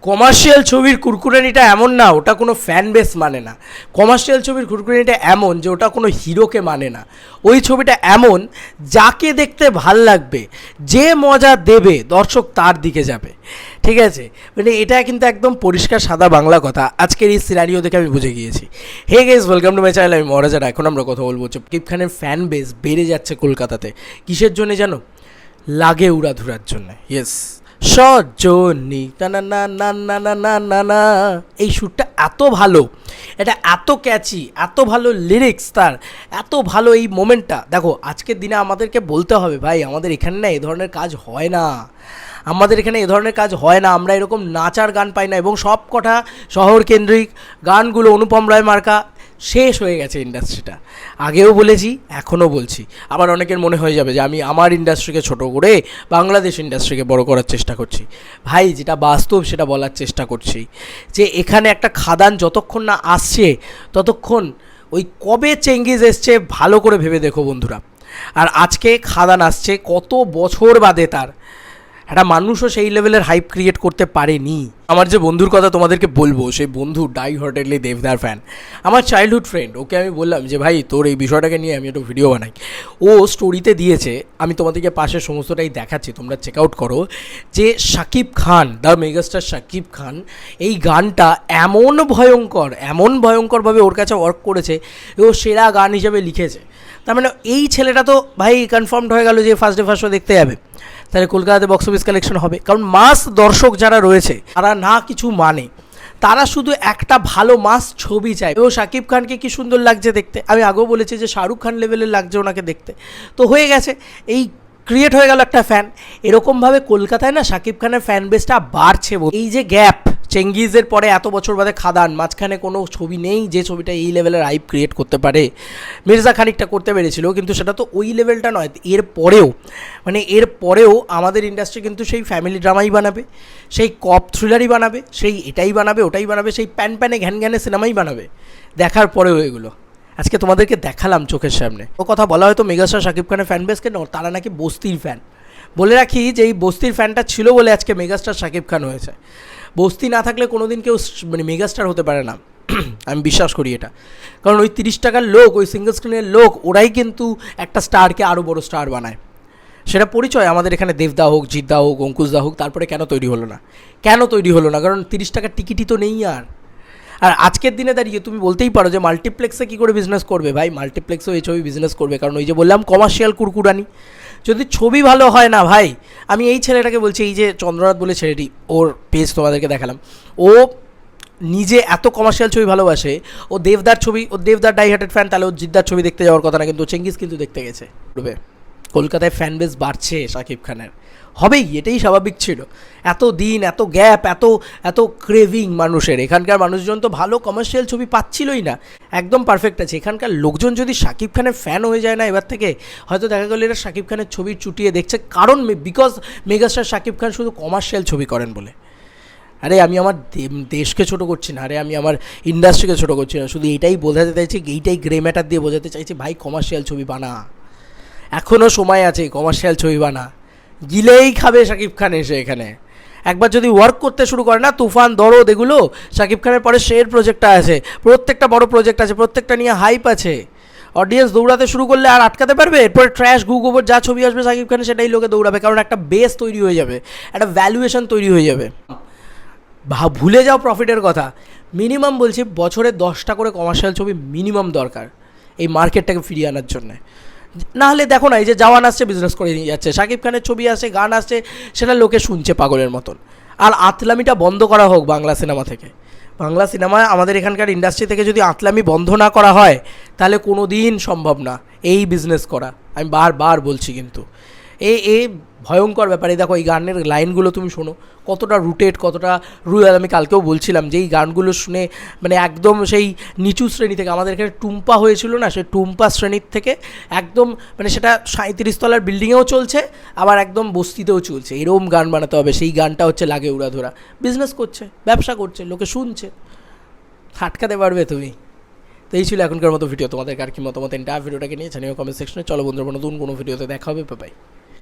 Commercial ছবির কুরকুরানিটা এমন না ওটা কোনো ফ্যান বেস মানে না। কমার্শিয়াল ছবির কুরকুরানিটা এমন যে ওটা কোনো হিরোকে মানে না। ওই ছবিটা এমন যাকে দেখতে ভাল লাগবে, যে মজা দেবে দর্শক তার দিকে যাবে। ঠিক আছে, মানে এটা কিন্তু একদম পরিষ্কার সাদা বাংলা কথা। আজকের এই সিনারিও দেখে আমি বুঝে গিয়েছি। Hey guys, welcome to my channel. আমি মহারাজারা। এখন আমরা কথা বলবো শাকিব খানের ফ্যান বেস বেড়ে যাচ্ছে কলকাতাতে। কিসের জন্য জানো? লাগে উড়াধুরার জন্য। ইয়েস, সজনী না না না না না না না না না, এই সুরটা এত ভালো, এটা এত ক্যাচি, এত ভালো লিরিক্স তার, এত ভালো এই মোমেন্টটা। দেখো আজকের দিনে আমাদেরকে বলতে হবে ভাই, আমাদের এখানে না এ ধরনের কাজ হয় না, আমাদের এখানে এ ধরনের কাজ হয় না। আমরা এরকম নাচার গান পাই না, এবং সব কটা শহর কেন্দ্রিক গানগুলো অনুপম রায় মার্কা শেষ হয়ে গেছে ইন্ডাস্ট্রিটা। আগেও বলেছি, এখনও বলছি। আবার অনেকের মনে হয়ে যাবে যে আমি আমার ইন্ডাস্ট্রিকে ছোট করে বাংলাদেশ ইন্ডাস্ট্রিকে বড় করার চেষ্টা করছি। ভাই, যেটা বাস্তব সেটা বলার চেষ্টা করছি, যে এখানে একটা খাদান যতক্ষণ না আসছে ততক্ষণ ওই কবে চেঙ্গিজ এসছে ভালো করে ভেবে দেখো বন্ধুরা। আর আজকে খাদান আসছে কত বছর বাদে, তার একটা মানুষও সেই লেভেলের হাইপ ক্রিয়েট করতে পারেনি। আমার যে বন্ধুর কথা তোমাদেরকে বলবো, সেই বন্ধু ডাই হার্টেডলি দেবদার ফ্যান, আমার চাইল্ডহুড ফ্রেন্ড। ওকে আমি বললাম যে ভাই তোর এই বিষয়টাকে নিয়ে আমি একটা ভিডিও বানাই। ও স্টোরিতে দিয়েছে, আমি তোমাদেরকে পাশে সমস্তটাই দেখাচ্ছি, তোমরা চেক আউট করো, যে শাকিব খান, দ্য মেগাস্টার শাকিব খান, এই গানটা এমন ভয়ঙ্কর, এমন ভয়ঙ্করভাবে ওর কাছে ওয়ার্ক করেছে, ও সেরা গান হিসেবে লিখেছে। তার মানে এই ছেলেটা তো ভাই কনফার্মড হয়ে গেল যে ফার্স্ট ডে ফার্স্ট শো দেখতে যাবে, তাহলে কলকাতাতে বক্স অফিস কালেকশন হবে। কারণ মাস দর্শক যারা রয়েছে তারা না কিছু মানে, তারা শুধু একটা ভালো মাস ছবি চায়। ও শাকিব খানকে কি সুন্দর লাগছে দেখতে, আমি আগেও বলেছি যে শাহরুখ খান লেভেলের লাগছে ওনাকে দেখতে। তো হয়ে গেছে, এই ক্রিয়েট হয়ে গেল একটা ফ্যান। এরকমভাবে কলকাতায় না শাকিব খানের ফ্যান বেসটা বাড়ছে। এই যে গ্যাপ, চেঙ্গিজের পরে এত বছর বাদে খাদান, মাঝখানে কোনো ছবি নেই যে ছবিটা এই লেভেলের হাইপ ক্রিয়েট করতে পারে। মির্জা খানিকটা করতে পেরেছিল, কিন্তু সেটা তো ওই লেভেলটা নয়। এর পরেও আমাদের ইন্ডাস্ট্রি কিন্তু সেই ফ্যামিলি ড্রামাই বানাবে, সেই কপ থ্রিলারই বানাবে, সেই এটাই বানাবে, ওটাই বানাবে, সেই প্যান প্যানে ঘ্যান ঘ্যানে সিনেমাই বানাবে। দেখার পরেও এগুলো আজকে তোমাদেরকে দেখালাম চোখের সামনে। ও কথা বলা হয়তো মেগাস্টার শাকিব খানের ফ্যান বেসকে, তারা নাকি বস্তির ফ্যান। বলে রাখি যে এই বস্তির ফ্যানটা ছিল বলে আজকে মেগাস্টার শাকিব খান হয়েছে। বস্তি না থাকলে কোনো দিন কেউ মানে মেগাস্টার হতে পারে না, আমি বিশ্বাস করি এটা। কারণ ওই 30 টাকার লোক, ওই সিঙ্গল স্ক্রিনের লোক, ওরাই কিন্তু একটা স্টারকে আরও বড় স্টার বানায়। সেটা পরিচয় আমাদের এখানে দেবদা হোক, জিদ্দা হোক, অঙ্কুশদা হোক। তারপরে কেন তৈরি হলো না? কারণ 30 টাকার টিকিটই তো নেই। আর আজকের দিনে দাঁড়িয়ে তুমি বলতেই পারো যে মাল্টিপ্লেক্সে কী করে বিজনেস করবে। ভাই, মাল্টিপ্লেক্সেও এই ছবি বিজনেস করবে, কারণ ওই যে বললাম কমার্শিয়াল কুরকুরানি। যদি ছবি ভালো হয় না ভাই, আমি এই ছেলেটাকে বলছি, এই যে চন্দ্রনাথ বলে ছেলেটি, ওর পেজ তোমাদেরকে দেখালাম, ও নিজে এত কমার্শিয়াল ছবি ভালোবাসে। ও দেবদার ডাই হার্টেড ফ্যান, তাহলে ও জিদ্দার ছবি দেখতে যাওয়ার কথা না, কিন্তু চেঙ্গিজ কিন্তু দেখতে গেছে। কলকাতায় ফ্যান বেস বাড়ছে শাকিব খানের, হবেই, এটাই স্বাভাবিক ছিল। এত দিন, এত গ্যাপ, এত ক্রেভিং মানুষের। এখানকার মানুষজন তো ভালো কমার্শিয়াল ছবি পাচ্ছিলই না, একদম পারফেক্ট আছে। এখানকার লোকজন যদি শাকিব খানের ফ্যান হয়ে যায় না এবার থেকে, হয়তো দেখা গেল এরা শাকিব খানের ছবি চুটিয়ে দেখছে, কারণ বিকজ মেগাস্টার শাকিব খান শুধু কমার্শিয়াল ছবি করেন বলে। আরে আমি আমার দেশকে ছোটো করছি না, আরে আমি আমার ইন্ডাস্ট্রিকে ছোটো করছি না, শুধু এইটাই বোঝাতে চাইছি, এইটাই গ্রে ম্যাটার দিয়ে বোঝাতে চাইছি, ভাই কমার্শিয়াল ছবি বানা, এখনও সময় আছে, কমার্শিয়াল ছবি বানা। গিলেই খাবে শাকিব খান এসে এখানে। একবার যদি ওয়ার্ক করতে শুরু করে না, তুফান, দরদ, এগুলো শাকিব খানের পরে শের প্রজেক্টটা আছে, প্রত্যেকটা বড় প্রজেক্ট আছে, প্রত্যেকটা নিয়ে হাইপ আছে। অডিয়েন্স দৌড়াতে শুরু করলে আর আটকাতে পারবে? এরপরে ট্র্যাশ গোবর যা ছবি আসবে শাকিব খানের, সেটাই লোকে দৌড়াবে, কারণ একটা বেস তৈরি হয়ে যাবে, একটা ভ্যালুয়েশন তৈরি হয়ে যাবে। ভুলে যাও প্রফিটের কথা। মিনিমাম বলছি বছরে 10টা করে কমার্শিয়াল ছবি মিনিমাম দরকার এই মার্কেটটাকে ফিরিয়ে আনার জন্যে। না হলে দেখো না, এই যে জওয়ান আসছে বিজনেস করে নিয়ে যাচ্ছে, শাকিব খানের ছবি আসছে, গান আসছে, সেটা লোকে শুনছে পাগলের মতন। আর আতলামিটা বন্ধ করা হোক বাংলা সিনেমা থেকে। বাংলা সিনেমা আমাদের এখানকার ইন্ডাস্ট্রি থেকে যদি আতলামি বন্ধ না করা হয়, তাহলে কোনো দিন সম্ভব না এই বিজনেস করা। আমি বারবার বলছি, কিন্তু এ ভয়ঙ্কর ব্যাপারে। দেখো এই গানের লাইনগুলো তুমি শোনো, কতটা রুটেড, কতটা রুয়াল। আমি কালকেও বলছিলাম যে এই গানগুলো শুনে মানে একদম সেই নিচু শ্রেণী থেকে, আমাদের এখানে টুম্পা হয়েছিল না, সেই টুম্পা শ্রেণীর থেকে একদম মানে সেটা 37 তলার বিল্ডিংয়েও চলছে, আবার একদম বস্তিতেও চলছে, এরকম গান বানাতে হবে। সেই গানটা হচ্ছে লাগে উড়াধুরা। বিজনেস করছে, ব্যবসা করছে, লোকে শুনছে, হাটকাতে পারবে তুমি? তো এই ছিল এখনকার মতো ভিডিও। তোমাদের আর কি মতামত এন্টায়ার ভিডিওটাকে নিয়ে জানিও কমেন্ট সেকশনে। চলো বন্ধুরা, নতুন কোনো ভিডিওতে দেখা হবে। বাই।